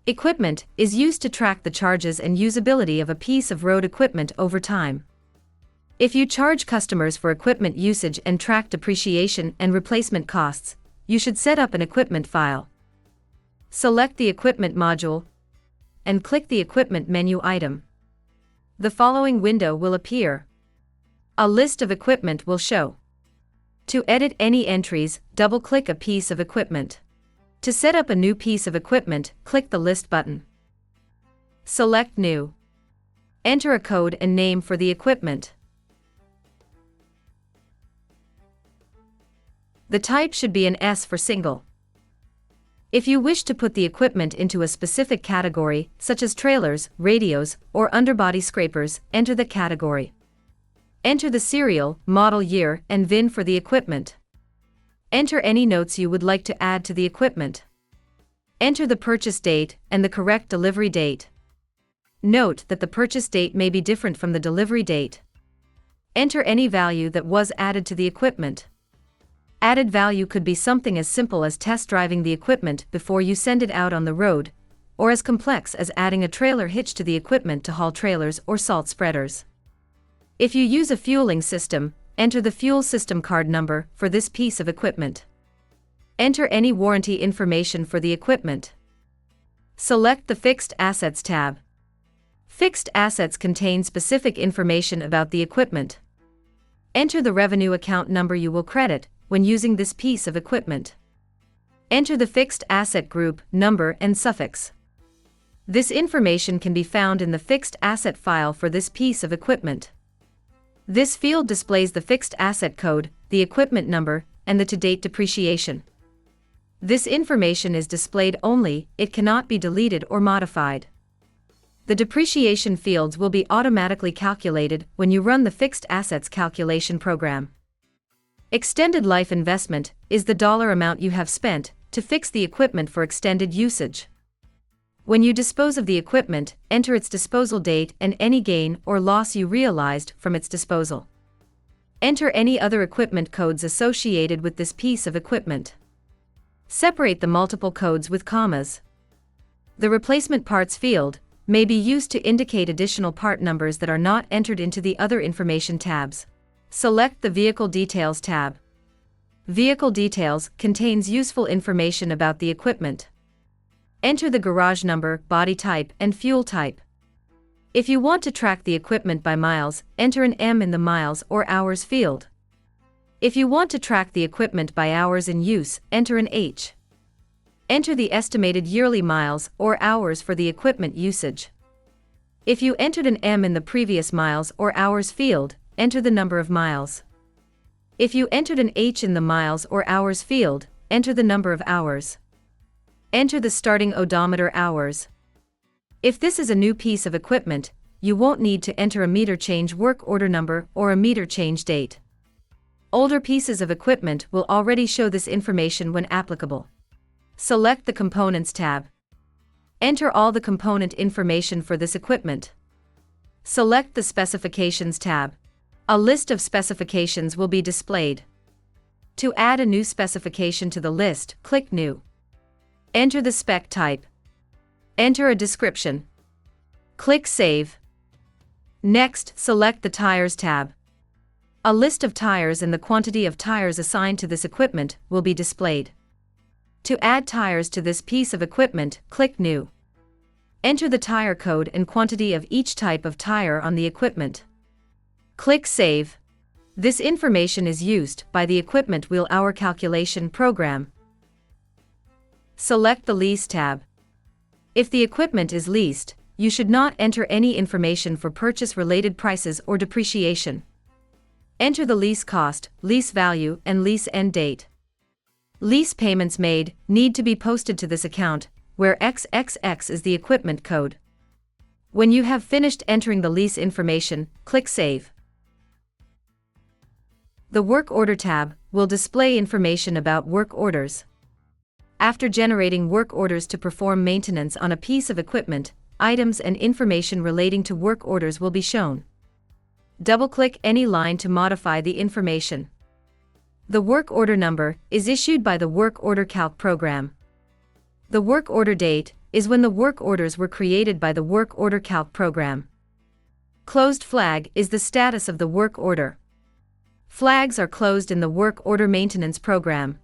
Equipment is used to track the charges and usability of a piece of road equipment over time. If you charge customers for equipment usage and track depreciation and replacement costs, you should set up an equipment file. Select the equipment module and click the equipment menu item. The following window will appear. A list of equipment will show. To edit any entries, double-click a piece of equipment. To set up a new piece of equipment, click the List button. Select New. Enter a code and name for the equipment. The type should be an S for single. If you wish to put the equipment into a specific category, such as trailers, radios, or underbody scrapers, enter the category. Enter the serial, model year, and VIN for the equipment. Enter any notes you would like to add to the equipment. Enter the purchase date and the correct delivery date. Note that the purchase date may be different from the delivery date. Enter any value that was added to the equipment. Added value could be something as simple as test driving the equipment before you send it out on the road, or as complex as adding a trailer hitch to the equipment to haul trailers or salt spreaders. If you use a fueling system, enter the fuel system card number for this piece of equipment. Enter any warranty information for the equipment. Select the Fixed Assets tab. Fixed assets contain specific information about the equipment. Enter the revenue account number you will credit when using this piece of equipment. Enter the fixed asset group, number, and suffix. This information can be found in the fixed asset file for this piece of equipment. This field displays the fixed asset code, the equipment number, and the to-date depreciation. This information is displayed only, it cannot be deleted or modified. The depreciation fields will be automatically calculated when you run the fixed assets calculation program. Extended life investment is the dollar amount you have spent to fix the equipment for extended usage. When you dispose of the equipment, enter its disposal date and any gain or loss you realized from its disposal. Enter any other equipment codes associated with this piece of equipment. Separate the multiple codes with commas. The replacement parts field may be used to indicate additional part numbers that are not entered into the other information tabs. Select the Vehicle Details tab. Vehicle Details contains useful information about the equipment. Enter the garage number, body type, and fuel type. If you want to track the equipment by miles, enter an M in the miles or hours field. If you want to track the equipment by hours in use, enter an H. Enter the estimated yearly miles or hours for the equipment usage. If you entered an M in the previous miles or hours field, enter the number of miles. If you entered an H in the miles or hours field, enter the number of hours. Enter the starting odometer hours. If this is a new piece of equipment, you won't need to enter a meter change work order number or a meter change date. Older pieces of equipment will already show this information when applicable. Select the Components tab. Enter all the component information for this equipment. Select the Specifications tab. A list of specifications will be displayed. To add a new specification to the list, click New. Enter the spec type. Enter a description. Click Save. Next, select the Tires tab. A list of tires and the quantity of tires assigned to this equipment will be displayed. To add tires to this piece of equipment, click New. Enter the tire code and quantity of each type of tire on the equipment. Click Save. This information is used by the Equipment Wheel Hour Calculation program. Select the Lease tab. If the equipment is leased, you should not enter any information for purchase-related prices or depreciation. Enter the lease cost, lease value, and lease end date. Lease payments made need to be posted to this account, where XXX is the equipment code. When you have finished entering the lease information, click Save. The Work Order tab will display information about work orders. After generating work orders to perform maintenance on a piece of equipment, items and information relating to work orders will be shown. Double-click any line to modify the information. The work order number is issued by the work order calc program. The work order date is when the work orders were created by the work order calc program. Closed flag is the status of the work order. Flags are closed in the work order maintenance program.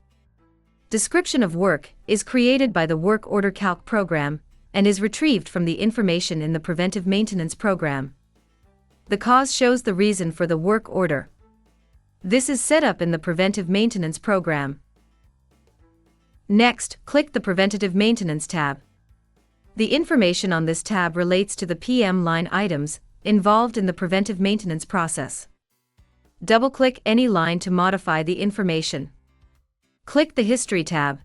Description of work is created by the work order calc program and is retrieved from the information in the preventive maintenance program. The cause shows the reason for the work order. This is set up in the preventive maintenance program. Next, click the Preventative Maintenance tab. The information on this tab relates to the PM line items involved in the preventive maintenance process. Double-click any line to modify the information. Click the History tab.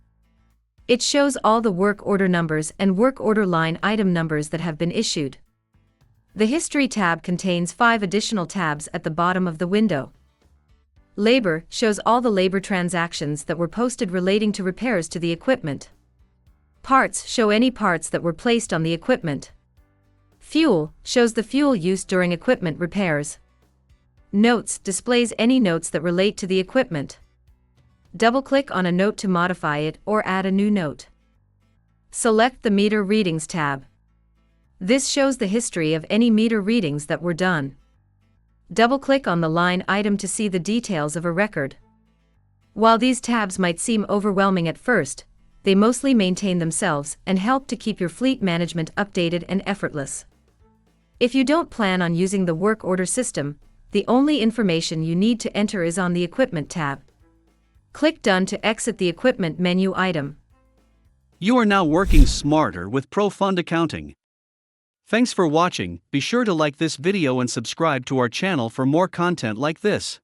It shows all the work order numbers and work order line item numbers that have been issued. The History tab contains 5 additional tabs at the bottom of the window. Labor shows all the labor transactions that were posted relating to repairs to the equipment. Parts show any parts that were placed on the equipment. Fuel shows the fuel used during equipment repairs. Notes displays any notes that relate to the equipment. Double-click on a note to modify it or add a new note. Select the Meter Readings tab. This shows the history of any meter readings that were done. Double-click on the line item to see the details of a record. While these tabs might seem overwhelming at first, they mostly maintain themselves and help to keep your fleet management updated and effortless. If you don't plan on using the work order system, the only information you need to enter is on the Equipment tab. Click Done to exit the Equipment menu item. You are now working smarter with ProFund Accounting. Thanks for watching. Be sure to like this video and subscribe to our channel for more content like this.